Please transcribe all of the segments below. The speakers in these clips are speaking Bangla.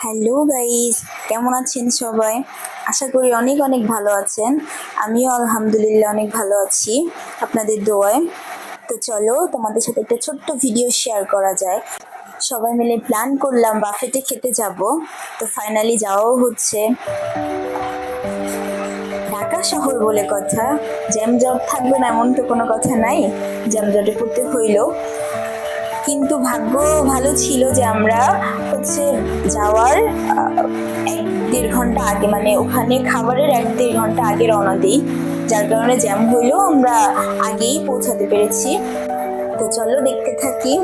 হ্যালো গাইস, কেমন আছেন সবাই? আশা করি অনেক অনেক ভালো আছেন। আমিও আলহামদুলিল্লাহ অনেক ভালো আছি আপনাদের দোয়ায়। তো চলো তোমাদের সাথে একটা ছোট্ট ভিডিও শেয়ার করা যায়। সবাই মিলে প্ল্যান করলাম বাফেটে খেতে যাব। তো ফাইনালি যাওয়াও হচ্ছে। ঢাকা শহর বলে কথা, জ্যামজট থাকবে না এমন তো কোনো কথা নাই, জ্যামজটে পড়তে হইলো। কিন্তু ভাগ্য ভালো ছিল যে আমরা হচ্ছে যাওয়ার 1-1.5 ঘন্টা আগে, মানে ওখানে খাবারের 1-1.5 ঘন্টা আগে রওনা দিই, যার কারণে জ্যাম হইলেও আমরা আগেই পৌঁছাতে পেরেছি। তো চলো দেখতে থাকি।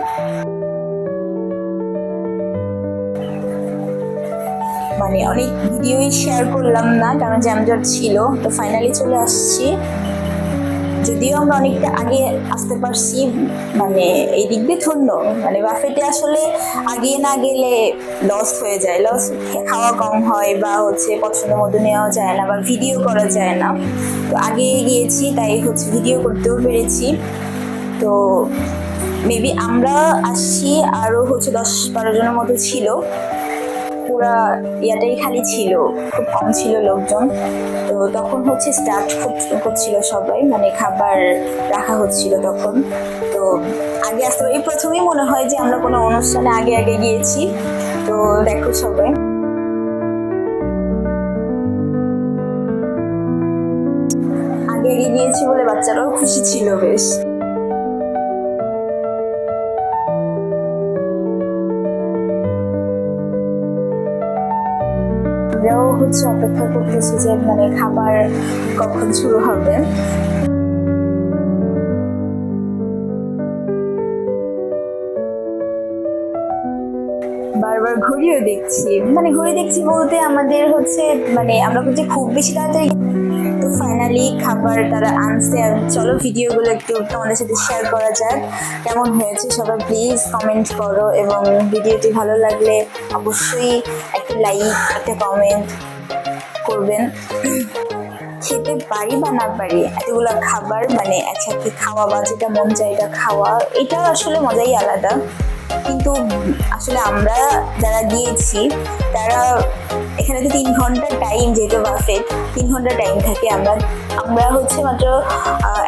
মানে অনেক ভিডিওই শেয়ার করলাম না কারণ জ্যামজট ছিল। তো ফাইনালি চলে আসছি, যদিও আমরা অনেকটা আগে আসতে পারছি, মানে এই দিক দিয়ে ধন্য। মানে বাফেটে আসলে আগে না গেলে লস হয়ে যায়, লস, খাওয়া কম হয় বা হচ্ছে পছন্দ মতো নেওয়া যায় না বা ভিডিও করা যায় না। তো আগে গিয়েছি তাই হচ্ছে ভিডিও করতেও পেরেছি। তো মেবি আমরা আসছি আরও হচ্ছে 10-12 জনের মতো ছিল, পুরা ইয়াটাই খালি ছিল, খুব কম ছিল লোকজন। তো তখন হচ্ছে স্টার্ট করছিল সবাই, মানে খাবার রাখা হচ্ছিল তখন। তো আগে আসতে এই প্রথমেই মনে হয় যে আমরা কোনো অনুষ্ঠানে আগে আগে গিয়েছি। তো দেখো সবাই আগে আগে গিয়েছি বলে বাচ্চারাও খুশি ছিল বেশ। আমরাও হচ্ছে অপেক্ষা করতেছি যে মানে খাবার কখন শুরু হবে। বারবার ঘড়িও দেখছি, মানে ঘড়ি দেখছি বলতে আমাদের হচ্ছে মানে আমরা হচ্ছে খুব বেশি তাড়াতাড়ি। তো ফাইনালি খাবার তারা আনছে, আর চলো ভিডিওগুলো একটু তোমাদের সাথে শেয়ার করা যাক। কেমন হয়েছে সবাই প্লিজ কমেন্ট করো, এবং ভিডিওটি ভালো লাগলে অবশ্যই একটা লাইক, একটা কমেন্ট করবেন। খেতে পারি বা না পারি এতগুলো খাবার মানে একসাথে খাওয়া বা যেটা মন চায় এটা খাওয়া, এটা আসলে মজাই আলাদা। কিন্তু আসলে আমরা যারা গিয়েছি তারা এখানে তো 3 ঘন্টা টাইম, যেহেতু বাফেট 3 ঘন্টা টাইম থাকে। আমরা হচ্ছে মাত্র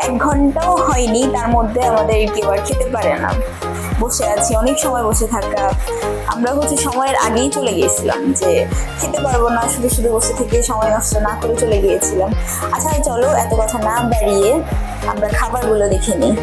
1 ঘন্টাও হয়নি, তার মধ্যে আমাদের কেউ আর খেতে পারে না, বসে আছি অনেক সময় বসে থাকা। আমরা হচ্ছে সময়ের আগেই চলে গিয়েছিলাম যে খেতে পারবো না, শুধু শুধু বসে থেকে সময় নষ্ট না করে চলে গিয়েছিলাম। আচ্ছা চলো এত কথা না বাড়িয়ে আমরা খাবারগুলো দেখে নিই।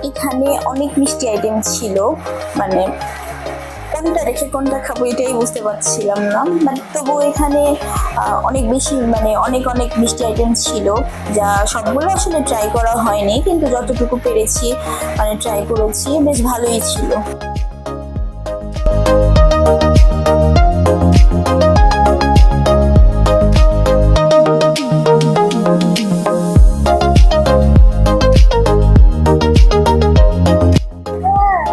এখানে অনেক মিষ্টি আইটেম ছিল, মানে কোনটা রেখে কোনটা খাবো এটাই বুঝতে পারছিলাম না। বাট তবুও এখানে অনেক বেশি মানে অনেক অনেক মিষ্টি আইটেম ছিল, যা সবগুলো আসলে ট্রাই করা হয়নি, কিন্তু যতটুকু পেরেছি মানে ট্রাই করেছি, বেশ ভালোই ছিল।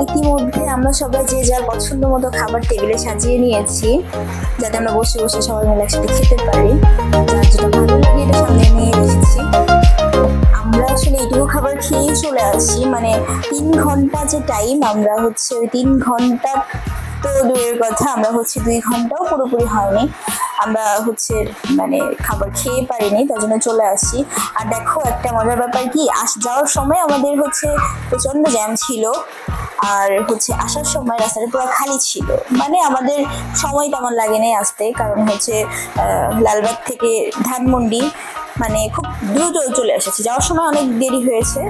ইতিমধ্যে আমরা সবাই যে যার পছন্দ মতো খাবার টেবিলে সাজিয়ে নিয়েছি, যাতে আমরা বসে বসে সবাই মিলে একসাথে খেতে পারি। যার যেটা ভালো লাগে এটা সামনে নিয়ে রেখেছি। আমরা আসলে এইটুকু খাবার খেয়েই চলে আসি, মানে 3 ঘন্টা যে টাইম, আমরা হচ্ছে ওই 3 ঘন্টা তো দূরের কথা, আমরা হচ্ছে 2 ঘন্টাও পুরোপুরি হয়নি, আমরা হচ্ছে মানে খাবার খেয়ে পারিনি, তার জন্য চলে আসি। আর দেখো একটা মজার ব্যাপার কি, যাওয়ার সময় আমাদের হচ্ছে প্রচন্ড জ্যাম ছিল, আর হচ্ছে আসার সময় রাস্তাটা পুরো খালি ছিল, মানে আমাদের সময় তেমন লাগে নাই আসতে, কারণ হচ্ছে লালবাগ থেকে ধানমন্ডি মানে খুব দ্রুত চলে এসেছি। যাওয়ার সময় অনেক দেরি হয়েছে,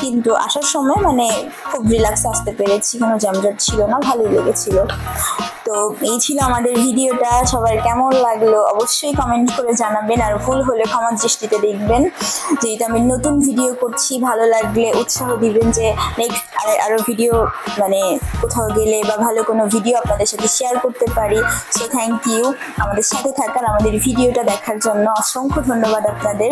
কিন্তু আসার সময় মানে খুব রিল্যাক্সে আসতে পেরেছি, কোনো জ্যামজট ছিল না, ভালোই লেগেছিল। তো এই ছিল আমাদের ভিডিওটা, সবার কেমন লাগলো অবশ্যই কমেন্ট করে জানাবেন, আর ভুল হলে ক্ষমার দৃষ্টিতে দেখবেন। যেহেতু আমি নতুন ভিডিও করছি, ভালো লাগলে উৎসাহ দিবেন যে নেক্সট আরো ভিডিও মানে কোথাও গেলে বা ভালো কোনো ভিডিও আপনাদের সাথে শেয়ার করতে পারি। সো থ্যাংক ইউ আমাদের সাথে থাকার, আমাদের ভিডিওটা দেখার জন্য অসংখ্য ধন্যবাদ আপনাদের।